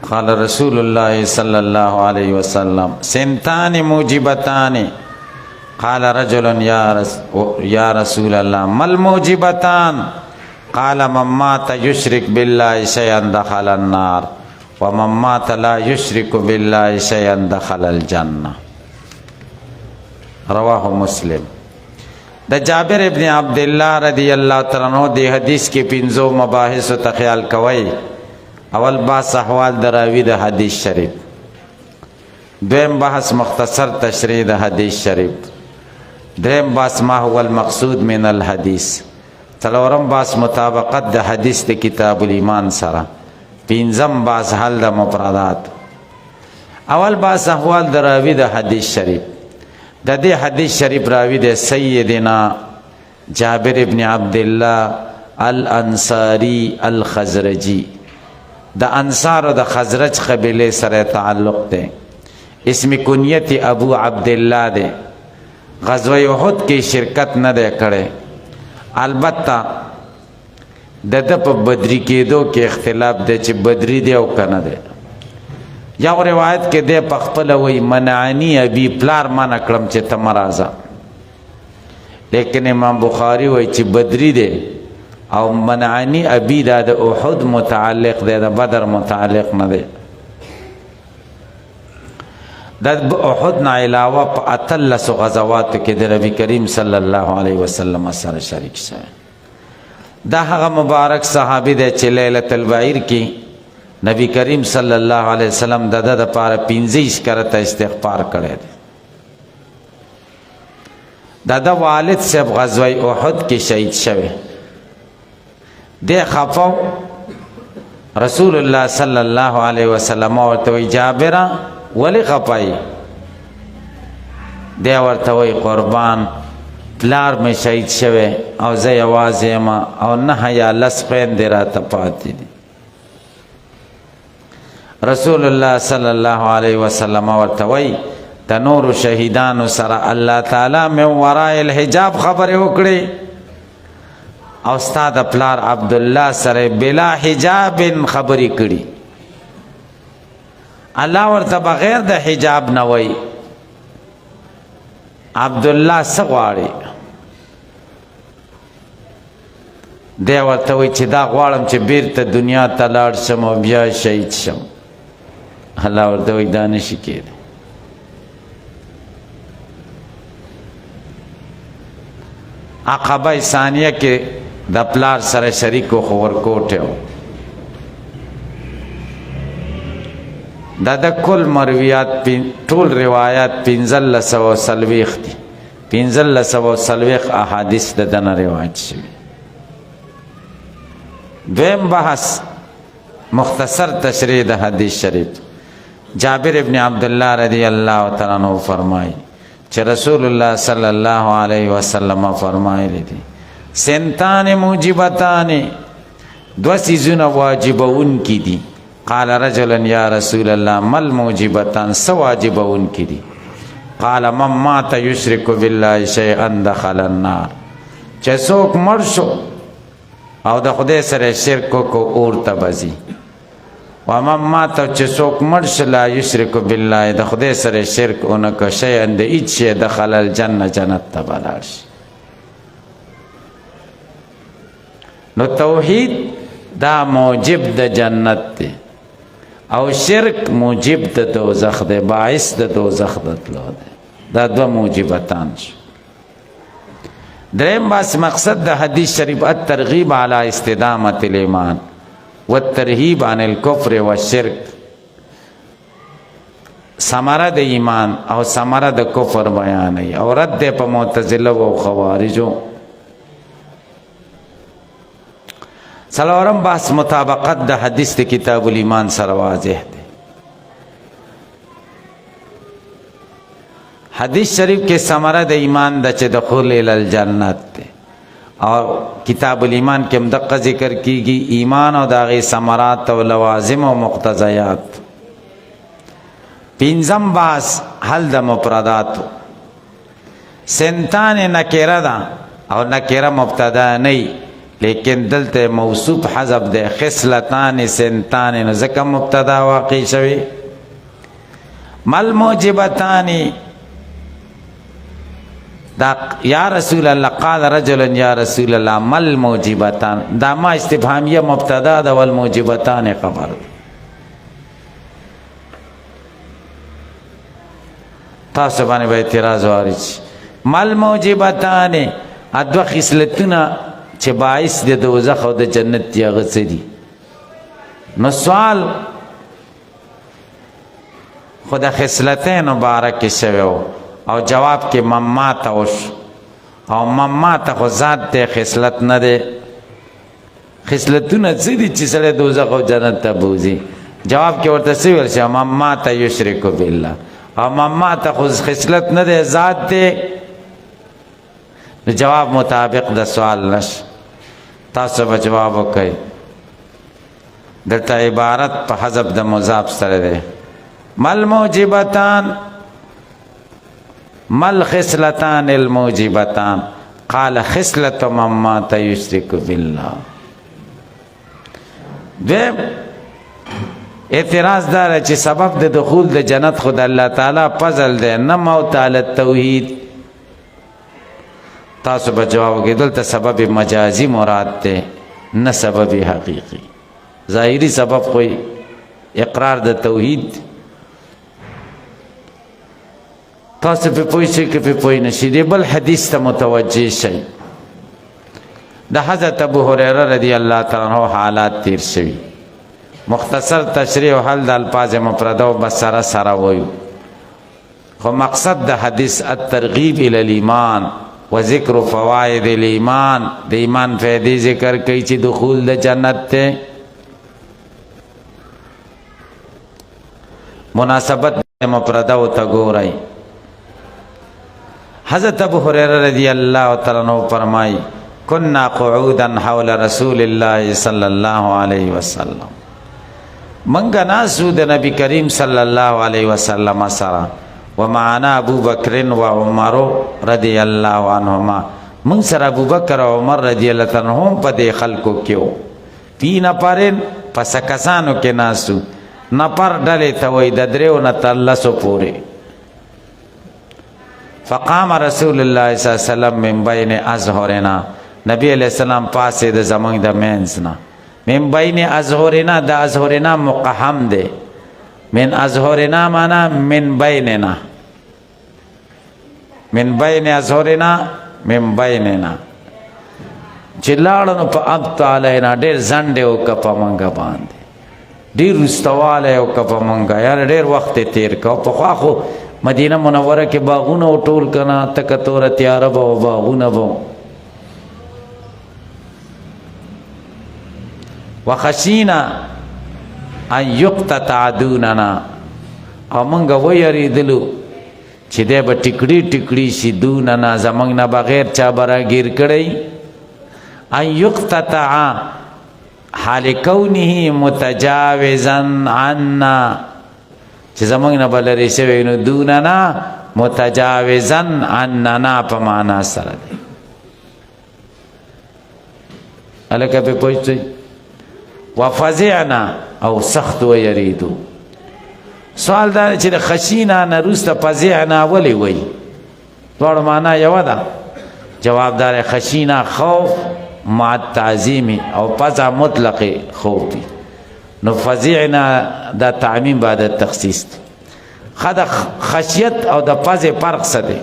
قال رسول الله صلى الله عليه وسلم سنتان موجبتان قال رجل يا رسول الله ما الموجبتان قال من مات يشرك بالله شيئا دخل النار ومن مات لا يشرك بالله شيئا دخل الجنة رواه مسلم. د جابر ابن عبداللہ رضی اللہ تعالیٰ عنہ دی حدیث کی پنزو مباحث و تخیال کوئی. اول بحث احوال دراوی د حدیث شریف، دویم بحث مختصر تشریح د حدیث شریف، دریم بحث ما هو المقصود من الحدیث، څلورم بحث مطابقت د حدیث د کتاب الایمان سره، پنځم بحث حل د مفردات. اول بحث احوال دراوی د حدیث شریف. د دې حدیث شریف راوی د سیدنا جابر ابن عبدالله الانصاری الخزرجی، د انصار و د خزرج قبیله سره تعلق ده. اسم کنیت ابو عبدالله ده. غزوه احد کې شرکت نه ده کړي، البته د په بدری کېدو کې اختلاف ده چې بدری دی او کنه ده. یو روایت کې ده په خپل وی منعنی ابي پلار منع کړم چې ته مرازه، لیکن امام بخاری وی چې بدری ده او منعنی ابی دا د احد متعلق ده، د بدر متعلق نه ده. د احد نه علاوه په اتلس غزوات کې د نبی کریم صلی الله علیه وسلم سره شریک شوی. دا هغه مبارک صحابي دی چې لیلۃ البعیر کې نبی کریم صلی الله علیه وسلم د د لپاره 15 کرته استغفار کړی دی. د والد صاحب غزوه احد کې شهید شوی دی. خفو رسول الله صلی الله علیه وسلم ورته وی جابر ولی خپای؟ دی ورته وی قربان پلار می شهید شوی او زه یوازې یم او نه یا لس خویندې راته پاتې دي. رسول الله صلی الله علیه وسلم ورته وی د نورو شهیدانو سره الله تعالی من وراء الحجاب خبرې وکړي او استاد پلار عبدالله سره بلا حجاب خبرې کړي. الله ورته بغیر د حجاب نه وای عبدالله څه غواړي؟ دی ورته وای چې دا غواړم چې بیرته دنیا ته لاړ شم او بیا شهید شم. الله ورته وای دا نشي کېدی. عقبه ثانیه کې د پلار سره شریکو خورکوټه و. د کل مرویات ټول روایات 1540 دي. 1540 احادیث د دنه روایت شوي. دویم بحث مختصر تشریح د حدیث شریف. جابر ابن عبدالله رضی الله تعالی عنہ فرمایي چې رسول الله صلی الله علیه وسلم فرمایلی دي سنتان موجبتان، دو سیزونه واجبون کی دي. قال رجل یا رسول الله مل موجبتان، سو واجبون کی دي؟ قال من مات یشرک بالله شیئا دخل النار، چې څوک مړ شو او د خدای سره شرک کو اور ته بځي. ومن مات، چې څوک مړ شو لا یشرک بالله، د خدای سره شرک اونکه شیئا د هیڅ شی، دخل الجنه، جنت ته بلاړ شي. نو توحید دا موجب د جنت دی او شرک موجب د دوزخ دی، باعث د دوزخ د تلو دی. دا دو موجبتان شو. دریم بس مقصد د حدیث شریف الترغیب علی استدامت الایمان والترهیب عن الکفر والشرک. ثمره د ایمان او ثمره د کفر بیانوي او رد په معتزله او خوارجو. څلورم بحث مطابقت د حدیث د کتاب الایمان سره واضح دی. حدیث شریف کې ثمره د ایمان د چې دخول ال الجنت دی او کتاب الایمان کې هم دقه ذکر کیږي ایمان او د هغې ثمرات او لوازم او مقتضیات. پنځم بحث حل د مفرداتو. سنتان نکره ده او نکره مبتدا نه، لیکن دلته موصوف حذف ده خصلتان سنتان نو ځکه مبتدا واقع شوی مل موجبتان دا یا رسول الله قال رجل یا رسول الله مل موجبتان دا ما استفهامیه مبتدا ده والموجبتان خبر تاسو باندې به اعتراض وارد مل موجبتان ادو خصلتونه چې باعث د دوزخ او د جنت دی هغه څه دي نو سوال خدا خصلتین مبارک شوی او جواب کې ممات اوش او ممات خو ذات ته خصلت نه ده خصلتونه څه دي چې سره دوزخ او جنت ته بوزي جواب کې ورته څه ویل شي ممات یشرک بالله او ممات خو خصلت نه ده ذات ته جواب مطابق د سوال نش تاسو به جواب وکړئ دلته عبارت په حذف د مضاف سره ده مل موجبتان مل خصلتان الموجبتان قال خصلت مما یشرک بالله دیم اعتراض دار چې سبب د دخول د جنت خود الله تعالی فضل ده نه موت علی التوحید تاسو به جواب کې دلته سبب مجازي مراد ده نه سبب حقيقي ظاهري سبب خو اقرار د توحید تاسو په پوه شئ کې په پوه نشئ دی بل حدیث ته متوجه شئ د حضرت ابو هريره رضی الله تعالی عنہ حالات تیر شوي مختصر تشریح او حل د الفاظ مفرده او بسره سره وایو خو مقصد د حدیث الترغیب الی الایمان و ذکر فوائد الایمان د ایمان فائدې ذکر کوي چې دخول د جنت ته مناسبت مفرده او تګورای حضرت ابو هريره رضی الله تعالی عنہ فرمای كنا قعودا حول رسول الله صلی الله علیه وسلم منګه ناسو د نبی کریم صلی الله علیه وسلم سره ومعنا ابو بکر و عمر رضی الله عنهما من سره ابو بکر او عمر رضی الله عنهم په دې خلکو کې پی نفرن پس کسانو کې ناسو نفر ډلې ته وای د دریو نه تلسو پورې فقام رسول الله صلی الله علیه وسلم من بین ازهرنا نبی علیہ السلام پاسې د زمونږ د مینځ نه من بین ازهرنا د ازهرنا مقحم ده من ازهرنا معنا من بیننا من بین ازهرنا من بیننا چې لاړو په اب تعالی نه ډېر ځنډ او کپا منګه باندې ډېر رستواله او کپا منګه یار ډېر وخت تیر کو په خو مدینه منوره کې باغونه او ټول کنا تک تور تیار به باغونه به وخشینا ان یقتطع دوننا او منګه ویریدلو چې دې به ټیکړي ټیکړي شي دوننا زمنګ نه بغیر چا براگیر کړی ان یقتطع حال کونه متجاوزا عنا چې زمنګ نه بلری شوی نو دوننا متجاوزا عننا په معنا سره دی الکه په پوښتنه وفزعنا او سخت و یریدو سوال دا چې خشینا نرست فزعنا ولی وی ورته معنا یو ده جواب دار خشینا خوف مع التعظیم او فزع مطلق خوف نو فزعنا دا تعمیم بعد التخصیص خد خشیت او د فزع فرق څه دی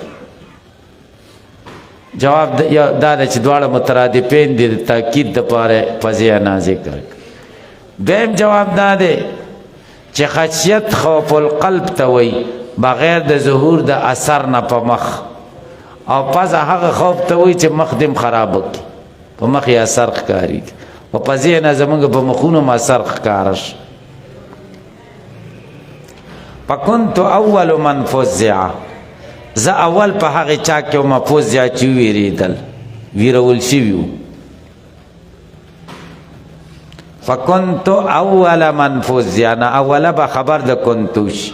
جواب دا چې دواړه مترادفین دي تاکید د پاره فزعنا ذکر دیم جواب دا دی چې خشیت خوف القلب ته وای بغیر د ظهور د اثر نه په مخ او پس هغه خوف ته وای چې مخدم خراب کی په مخ یې اثر ښکاری او په ذهن زمونږ په مخونو ما اثر ښکارش فكنت اول من فزع ز اول په هغه چا کې ما فزع چې ویریدل ویرول شي فكنت اول من فزع انا اول بخبر د كنتوش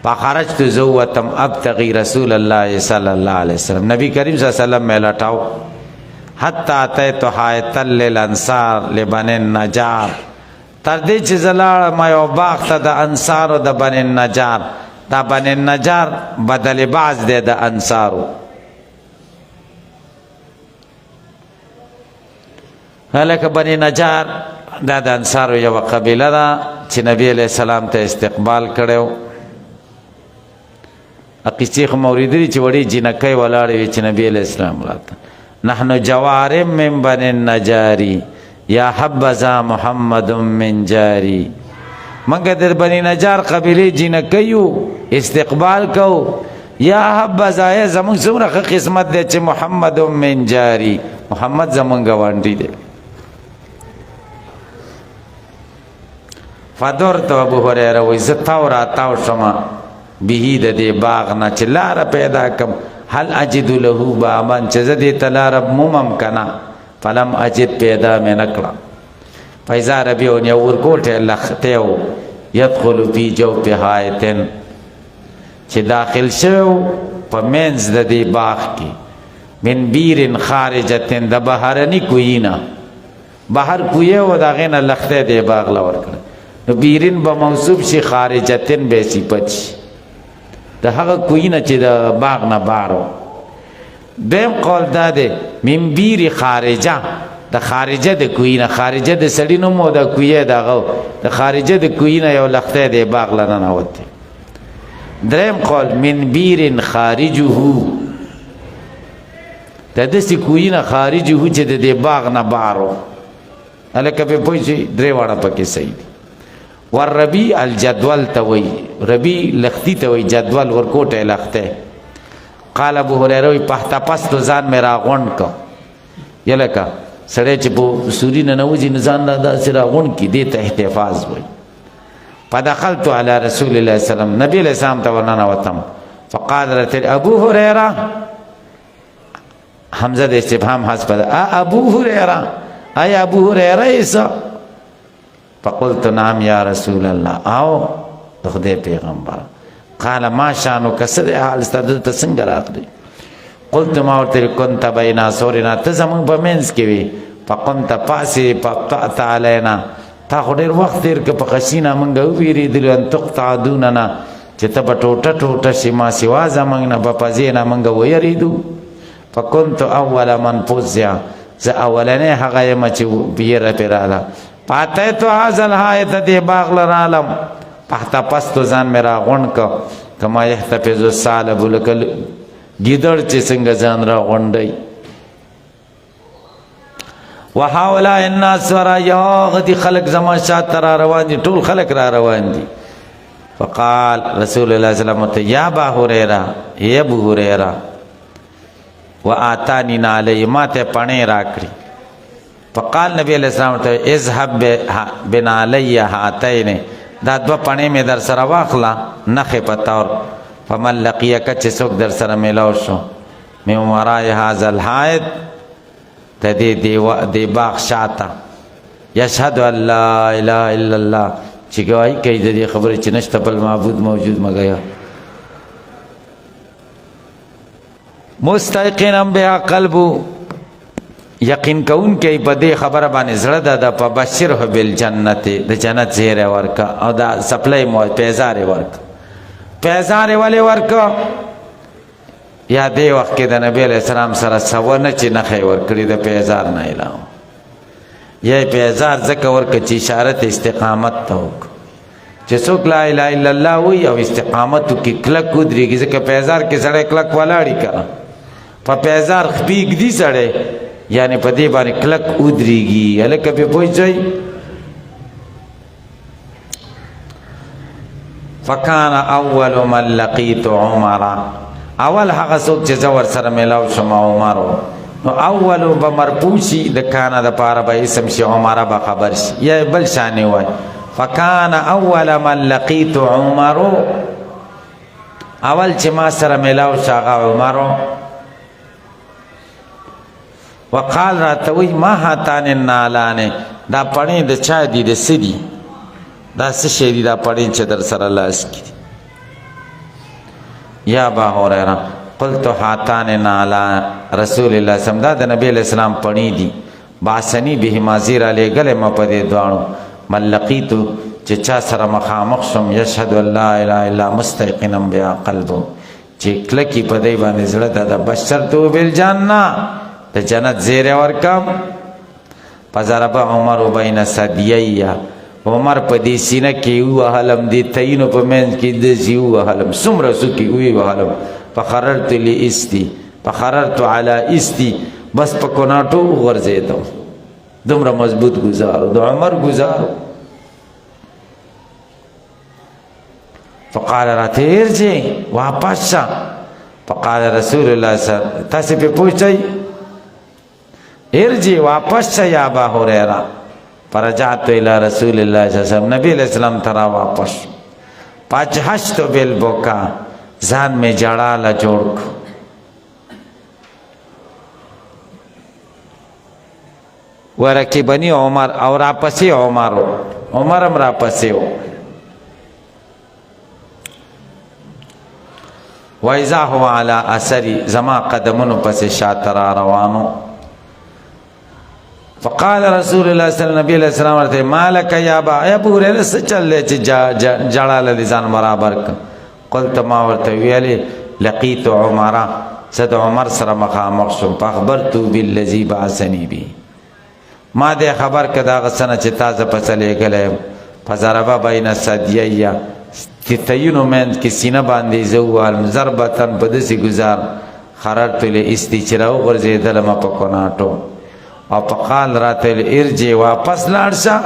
فخرجت زوتم ابتغي رسول الله صلى الله عليه وسلم نبی کریم صلی الله علیه وسلم میں لٹاو حتی اتیت حایط للانصار لبنی النجار، تر دې چې زه لاړم یو باغ ته د انصارو د بني النجار. دا بني النجار بدل بعض دی د انصارو. هلکه بني نجار دا د انصارو یوه قبیله ده چې نبی علیہ السلام ته استقبال کړی. قصې خو مو اورېدلي چې وړې جینکۍ ولاړې وې چې نبي علیہ السلام راته نحن جوارم من بني النجاری یا حبذا محمد من جاری، منګه د بني نجار قبیلې جینکۍ یو، استقبال کو. یا حبذا زمونږ څومره ښه قسمت دی چې محمد من جاری، محمد زمونږ ګاونډي دی. فدرت ابو هريره وای زه تاو را تاو شمه به د دې باغ نه چې لاره پیدا کم. هل اجد له بابا چې زه دې ته لاره مومم که نه؟ فلم اجد، پیدا مې نه کړه. فاذا ربيع یو ورکوټی لښتی و یدخل فی جوف حایط، چې داخل شوی په منځ د دې باغ کې من بیر خارجة د بهرني کوهي نه، بهر کوهی و د هغې نه لښتی دې باغ له ورکړی. نو بیرین به موصوف شي، خارجتن به صفت شي د هغه کوهي نه چې د باغ نه بهر و. دویم قول دا دی من بیر خارجه، د خارجه د کوهي نه، خارجه د سړي نوم و د کوهي دغه، د خارجه د کوهي نه یو لښتی دی باغ له ننوتی. دریم قول من بیر خارجه، د داسې کوهي نه خارجه چې د دې باغ نه بهر و. هلکه پې پوه شئ، درې واړه پکې صحیح دي. والربی الجدول ته وی، ربی لختی ته وی، جدول ورکوټی لختی. قال ابو هریره وی پخته پستو ځان مې راغونډ کو. یلکه سړی چې په سوري نه نوځي نو ځان را داسې راغونډ کړي، دې ته احتفاظ وی. فدخلت على رسول الله صلی الله علیه وسلم، نبی علیہ السلام ته ورننوتم. فقال رته ابو هریره، حمزه د استفهام حذف ده، ابو هریره، ای ابو هریره ایسا؟ فقلت نعم یا رسول الله، او د خدای پیغمبر. قال ما شانو کسر حال ستا دلته څنګه راغلی؟ قلت ما ورته كنت بین اسورنا، ته زمونږ په منځ کې وې. فقمت پاسې فقطعت علینا، تا خو ډېر وخت تېر که په خشینه موږ ووېرېدلو ان تقطع دوننا، چې ته به ټوټه ټوټه شي، ما سوا زمونږ نه به په ځای نه موږ ویرېدو. فکنت اول من فزع، زه اولنی هغه یم چې بیره پرې راغله. فاتیتو هذا الحایط، دې باغ له رالم. فاحتفظت ځان مې راغونډ که کما یحتفظ الثعلب، لکه ګیدړ چې څنګه ځان راغونډوي. وهؤلاء الناس ورای، هغه دي خلک زما شاته را روان دي، ټول خلک را روان دي. فقال رسول الله صلی الله علیه وسلم یا ابا هریره، ای ابو هریره، وآتانی نعلی، ما ته پڼې راکړي. فقال نبی علیہ السلام ته اذهب بنعلی هاتین، دا دوه پڼې مې در سره واخله نښې په طور. فمن لقیک، چې څوک در سره میلاو شو، من ورای هذا الحایط، د دې باغ شاته، یشهد ان لا اله الا الله، چې ګواهي کوي د دې خبرې چې نشته بل معبود موجود مګر مستيقنا بها قلبو، یقین کون کې په دې خبره باندې زړه ده. په بشره بالجنت، د جنت زیری ورکا، او دا سپلای مو پیزار ورکا. پیزار ولې ورکا؟ یا دې وخت کې د نبی علیہ السلام سره سونه چې نخې ورکړي د پیزار نه علاوه. یا پیزار ځکه ورکا چې اشاره استقامت ته وکړه، چې څوک لا اله الا الله وي او استقامت کې کلک ودرېږي، ځکه پیزار کې سړی کلک ولاړی کنه، په پیزار خپېږ دي سړی، یعنی په دې باندې کلک ودرېږي. هلکه پې پوه شئ. فکان اول من لقیت عمر، اول هغه څوک چې زه ورسره میلاو شم عمر و. نو اولو به مرفوع شي، د کانه دپاره به اسم شي، عمره به خبر شي، یا بل شانې وای. فکان اول من لقیت عمر، اول چې ما سره میلاو شو هغه عمر و. وقال راتوی ما هاتان النعلان، دا پڼې د چا دي؟ د څه دي؟ دا څه شی دي دا پڼې چې در سره لاس کې دي؟ یا ابا هریره قلت هاتان النعلان رسول الله صلی الله علیه نبی علیہ السلام پڑھی دی باسنی به مازیر علی گله ما پدې دوانو ملقیتو چې چا سره مخامخ شم یشهد ان لا اله الا مستيقنا بها قلبه چې کلکی پدې باندې زړه د بشر تو بل جاننا د جنت زیر ورکم پزرب عمر بین صدییا عمر پدې سینه کې و حلم دې تینو په من کې د زیو حلم سمره سو کې وی حلم فخررت لاستي فخررت على استي بس په کوناټو ورځېدم دومره مضبوط گزارو د عمر گزارو فقال راتیر جی واپس شا فقال رسول الله صلی اللہ علیہ وسلم تاسی پہ پوچھئی ارجی واپس شا یا ابا هريره فرجعت الى رسول الله صلی اللہ علیہ وسلم نبی علیہ السلام ترا واپس فاجحشت بالبکا ځان میں جڑالا جوړ ورکبنی عمر او را پسی عمرم را پسی وَإِذَا هُوَ عَلَىٰ أَثَرِ زما قدمونو پس شاترا روانو فقال رسول الله صلی اللہ علیہ وسلم ورته مالک یا ابو هريره څه چل چې جړال دي ځان برابر قلت ما ورته ویلي لقيت عمر صد عمر سره مخامخ شم فاخبرت بالذي بعثني به ما دې خبر کدا غسنه چې تازه پسلې غلې فزربا بین صدییا تینو من کې سینه باندې زوال ضربتن په دسي گزار خررت له استچراو ورزیدل ما په کوناټو او فقال راتل ارجع واپس لاړشه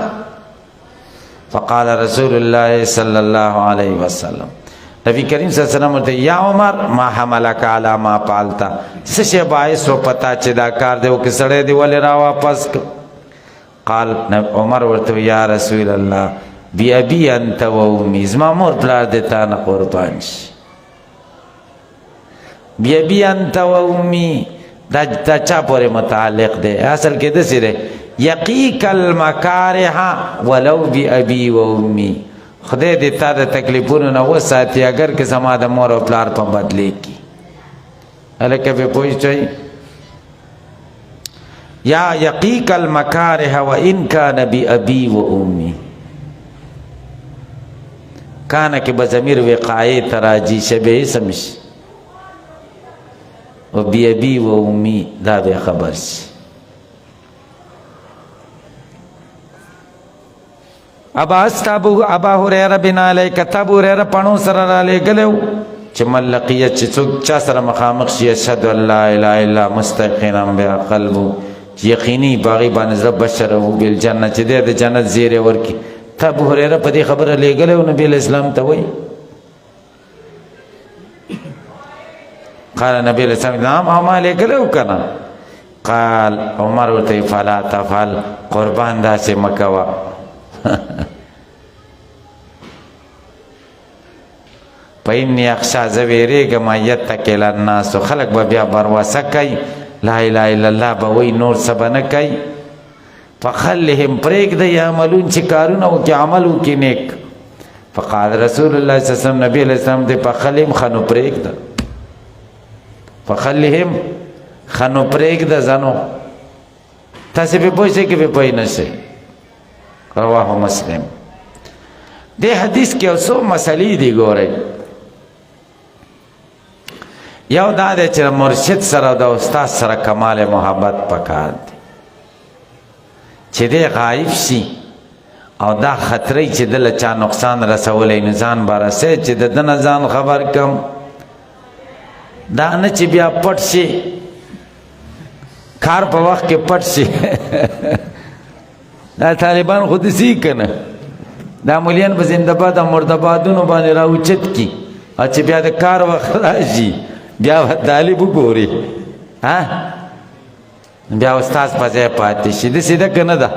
فقال رسول الله صلی الله علیه وسلم نبی کریم صلی الله علیه وسلم یا عمر ما حملک علی ما فعلت سشه باعث و پتا چې دا کار دیو کې سړې دی ولې را واپس قال عمر ورته یا رسول الله بی ابي انت و امي زما مور پلار دې تا نه قربان شي بی ابي انت و امي دا چا پورې متعلق دی اصل کې د سره یقیک المکارها ولو بی ابي و امي خدای دې تا د تکلیفونو نه وساتي اگر که زما د مور او پلار په بدلی کی الکه به پوښتای یا یقیک المکاره و ان کان بی ابي و امي کانا کې به ضمیر وقایع تراجی شبه سمش و بی ابي و امي دا به خبر شي ابا هريره بن علي كتب هريره پانو سره را لګلو چې ملقیه چې څوک چا سره مخامخ شي اشهد ان لا اله الا مستيقنا بقلبه یقیني باغی باندې رب بشره بالجنه چې د جنت زیره ورکی ته ابو هريره په دې خبره لګلو نبی اسلام ته وای قال نبی اسلام نام ما لګلو کنه قال عمر ورته فلا تفعل قربان دا سه مکوا پاینی اخشا زویریگا ما یتکل الناس خلق با بیا برواسه کئی لا اله الا الله با وی نور سبا نکئی فخلهم پریک دا یعملون چی کارونو کی عملو کی نیک فقال رسول اللہ صلی اللہ علیہ وسلم نبی علیہ السلام دے فخلهم خنو پریک دا فخلهم خنو پریک دا زنو تاسی پی پوچھے کی پی پوئی نشے رواه مسلم دے حدیث کے اوسو مسئلی دی گو رہی یو دا دے چې مرشد سره د استاد سره کمال محبت پکار دی چې دی غایب شي او دا خطرې چې دل چا نقصان رسولې نه ځان بارسه چې د دن ځان خبر کم دا نه چې بیا پټ شي کار په وخت کې پټ شي دا طالبان خود سی کنه دا مولیان په زنده‌باد او مرده‌بادونو باندې راوچت کی او چې بیا د کار وخت راشي بیا طالب وګوري ها بیا استاد پځه پاتې شي د سیده کنه دا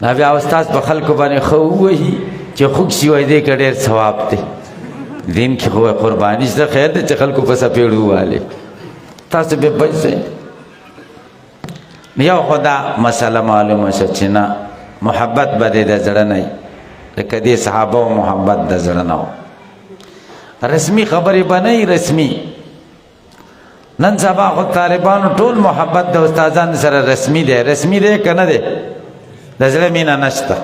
دا بیا استاد په خلکو باندې خو وایي چې خوښ شي وای دې کډیر ثواب دی دین کې خو قرباني زه خیر دې چې خلکو په سپېړو والے تاسو به پېښې یو خدا مسله معلومه شې چې نه محبت بده د زړه نه لکه دې صحابه محبت د زړه نه رسمی خبرې بنئ رسمی نن سبا خو طالبانو ټول محبت د استادان سره رسمي دی کنه دی د زړه مینه نشته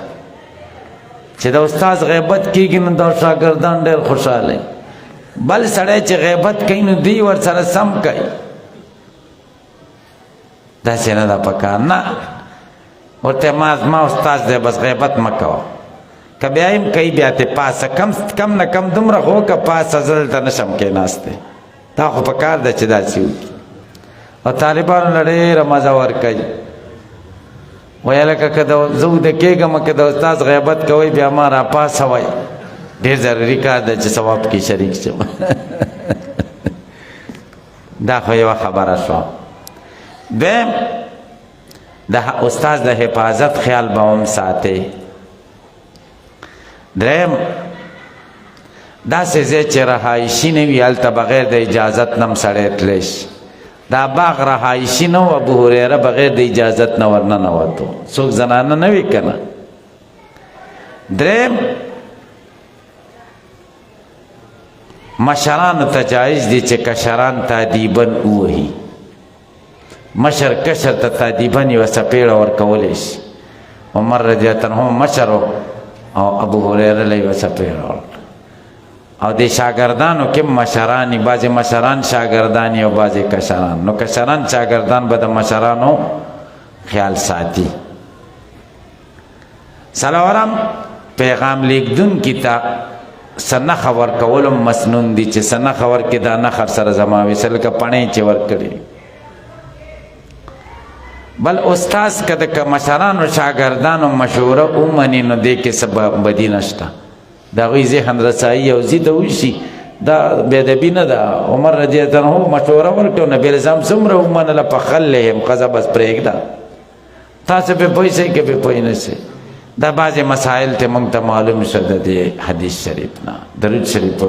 چې د استاد غیبت کیږي نو د شاګردان ډېر خوشاله بل سړی چې غیبت کوي نو دی ور سره سم کوي داسې نه ده پکار نه ورته ما استاد دی بس غیبت مه کوه که بیا هم کوي بیا ترې پاسه کم نه کم دومره خو که پاسه زه دلته نشم کېناستی دا خو پکار ده چې داسې وکړي او طالبانو له ډېره مزه ورکوي وایي لکه که زه وده کېږم که د استاد غیبت کوئ بیا ما راپاڅوئ ډېر ضروري کار ده چې ثواب کې شریک شم دا خو یوه خبره شوه دویم د استاد د حفاظت خیال به هم ساتئ دریم داسې ځای چې رهایشي نه وي هلته بغیر د اجازت نه هم سړی تلی شي دا باغ رهایشي نه و ابو هریره بغیر د اجازت نه ورننوتو څوک زنانه نه وي که نه دریم مشرانو ته جایز دي چې کشران تادیبا ووهي مشر کشر ته تادیبا یوه څپېړه ورکولی شي عمر رضی الله عنه مشر او ابو هریره له یوه څپېړه ورکړه او د شاګردانو کې مشران بعضې مشران شاګردان او بعضې کشران نو کشران شاګردان به د مشرانو خیال ساتي څلورم پیغام لیږدونکي ته څه نښه ورکول هم مسنون دي چې څه نښه ورکړي دا نښه سره زما ویسه لکه پڼې چې ورکړي بل استاز که د مشرانو شاګردانو مشوره ومني نو دې کې څه بدي نشته د هغوی ذهن رسایي او ضد وشي دا بېادبي نه ده عمر رضی الله عنه مشوره ورکړه نبي الاسلام څومره ومنله په خلهم ښځه بس پرېږده تاسو پرې پوه شئ که پرې پوه نه شئ دا بعضې مسایل ته موږ ته معلوم شو د دې حدیث شریف نه درود شریف